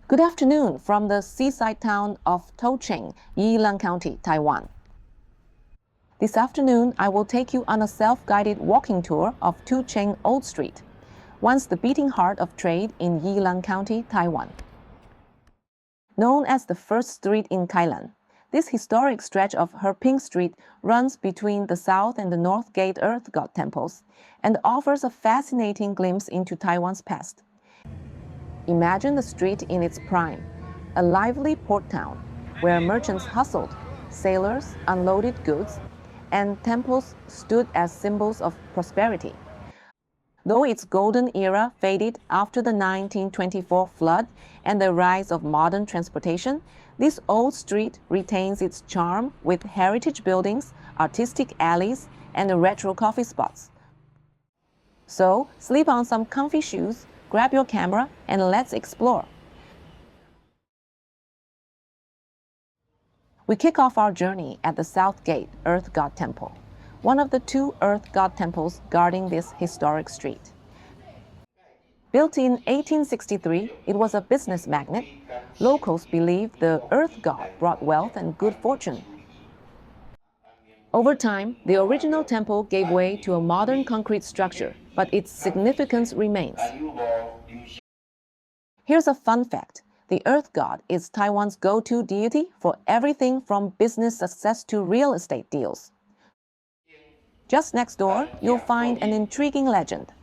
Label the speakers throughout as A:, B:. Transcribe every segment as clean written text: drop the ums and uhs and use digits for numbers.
A: Good afternoon from the seaside town of Toucheng, Yilan County, Taiwan. This afternoon, I will take you on a self-guided walking tour of Toucheng Old Street, once the beating heart of trade in Yilan County, Taiwan. Known as the first street in Kailan, this historic stretch of Herping Street runs between the South and the North Gate Earth God temples and offers a fascinating glimpse into Taiwan's past. Imagine the street in its prime, a lively port town where merchants hustled, sailors unloaded goods, and temples stood as symbols of prosperity. Though its golden era faded after the 1924 flood and the rise of modern transportation, this old street retains its charm with heritage buildings, artistic alleys, and retro coffee spots. So, slip on some comfy shoes, grab your camera, and let's explore. We kick off our journey at the South Gate Earth God Temple, one of the two Earth God temples guarding this historic street. Built in 1863, it was a business magnet. Locals believed the Earth God brought wealth and good fortune. Over time, the original temple gave way to a modern concrete structure, but its significance remains. Here's a fun fact. The Earth God is Taiwan's go-to deity for everything from business success to real estate deals. Just next door, you'll find an intriguing legend.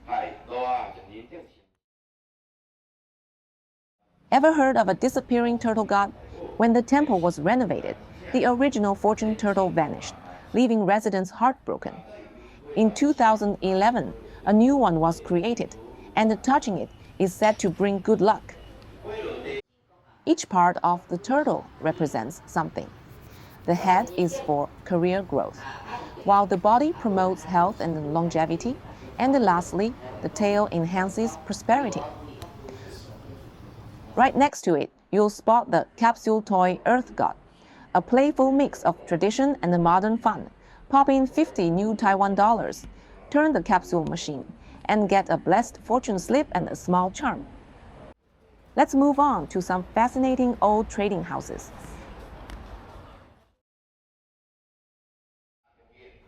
A: Ever heard of a disappearing turtle god? When the temple was renovated, the original fortune turtle vanished, leaving residents heartbroken. In 2011, a new one was created, and touching it is said to bring good luck. Each part of the turtle represents something. The head is for career growth, while the body promotes health and longevity, and lastly, the tail enhances prosperity. Right next to it, you'll spot the capsule toy Earth God, a playful mix of tradition and modern fun. Pop in 50 new Taiwan dollars, turn the capsule machine, and get a blessed fortune slip and a small charm. Let's move on to some fascinating old trading houses.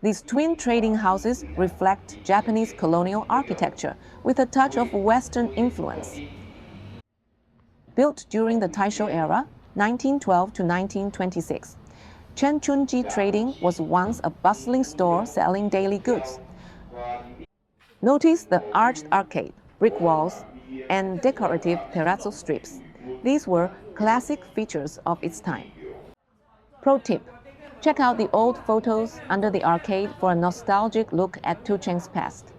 A: These twin trading houses reflect Japanese colonial architecture with a touch of Western influence. Built during the Taisho-era, 1912 to 1926, Chen Trading was once a bustling store selling daily goods. Notice the arched arcade, brick walls, and decorative terrazzo strips. These were classic features of its time. Pro tip: check out the old photos under the arcade for a nostalgic look at Toucheng's past.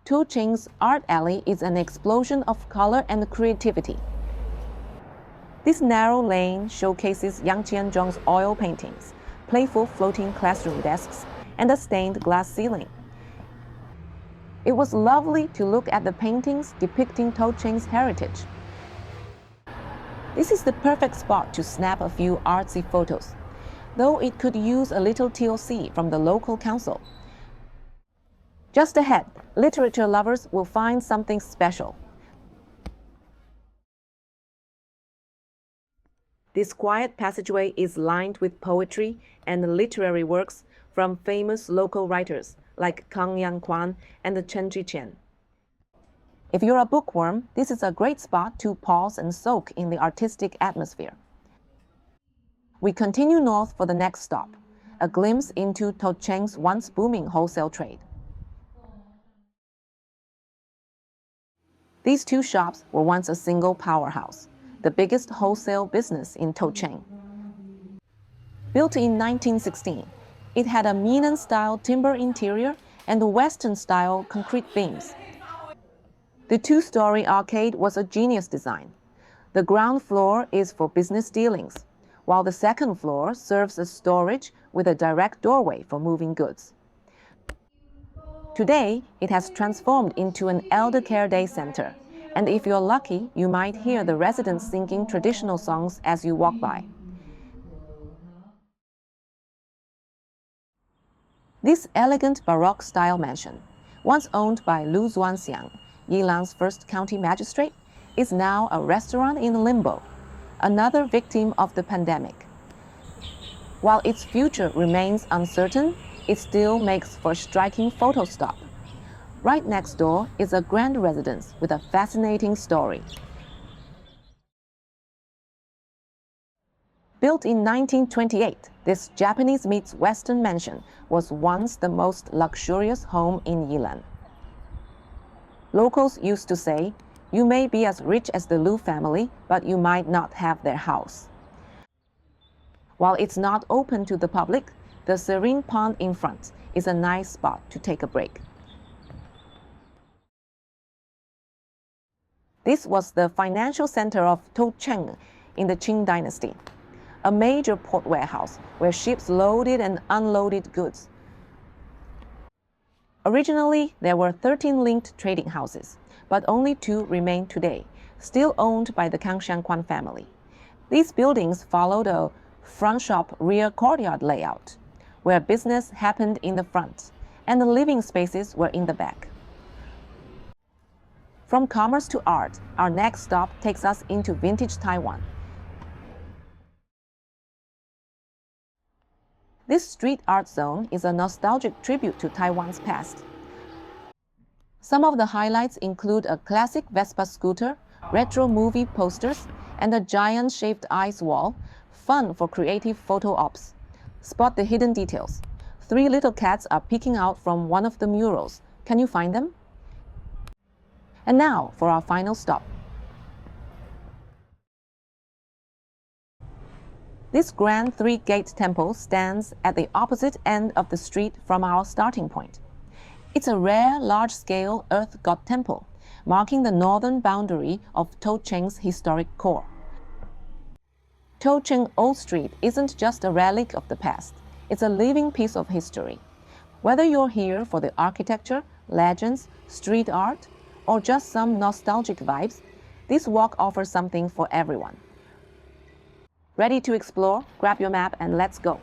A: Toucheng's art alley is an explosion of color and creativity. This narrow lane showcases Yang Qianzhong's oil paintings, playful floating classroom desks, and a stained glass ceiling. It was lovely to look at the paintings depicting Toucheng's heritage. This is the perfect spot to snap a few artsy photos, though it could use a little TLC from the local council. Just ahead, literature lovers will find something special. This quiet passageway is lined with poetry and literary works from famous local writers like Kang Yang-kwan and Chen. If you're a bookworm, this is a great spot to pause and soak in the artistic atmosphere. We continue north for the next stop, a glimpse into Toucheng's once booming wholesale trade. These two shops were once a single powerhouse, the biggest wholesale business in Toucheng. Built in 1916, it had a Minnan-style timber interior and Western-style concrete beams. The two-story arcade was a genius design. The ground floor is for business dealings, while the second floor serves as storage with a direct doorway for moving goods. Today, it has transformed into an elder care day center, and if you're lucky, you might hear the residents singing traditional songs as you walk by. This elegant Baroque-style mansion, once owned by Lu Zunxiang, Yilan's first county magistrate, is now a restaurant in limbo, another victim of the pandemic. While its future remains uncertain, it still makes for a striking photo stop. Right next door is a grand residence with a fascinating story. Built in 1928, this Japanese meets Western mansion was once the most luxurious home in Yilan. Locals used to say, "You may be as rich as the Lu family, but you might not have their house." While it's not open to the public, the serene pond in front is a nice spot to take a break. This was the financial center of Toucheng in the Qing dynasty, a major port warehouse where ships loaded and unloaded goods. Originally, there were 13 linked trading houses, but only 2 remain today, still owned by the Changxing family. These buildings followed a front shop rear courtyard layout, where business happened in the front and the living spaces were in the back. From commerce to art, our next stop takes us into vintage Taiwan. This street art zone is a nostalgic tribute to Taiwan's past. Some of the highlights include a classic Vespa scooter, retro movie posters, and a giant shaved ice wall, fun for creative photo ops. Spot the hidden details. 3 little cats are peeking out from one of the murals. Can you find them? And now for our final stop. This grand 3-gate temple stands at the opposite end of the street from our starting point. It's a rare, large-scale earth god temple, marking the northern boundary of Toucheng's historic core. Toucheng Old Street isn't just a relic of the past, it's a living piece of history. Whether you're here for the architecture, legends, street art, or just some nostalgic vibes, this walk offers something for everyone. Ready to explore? Grab your map and let's go.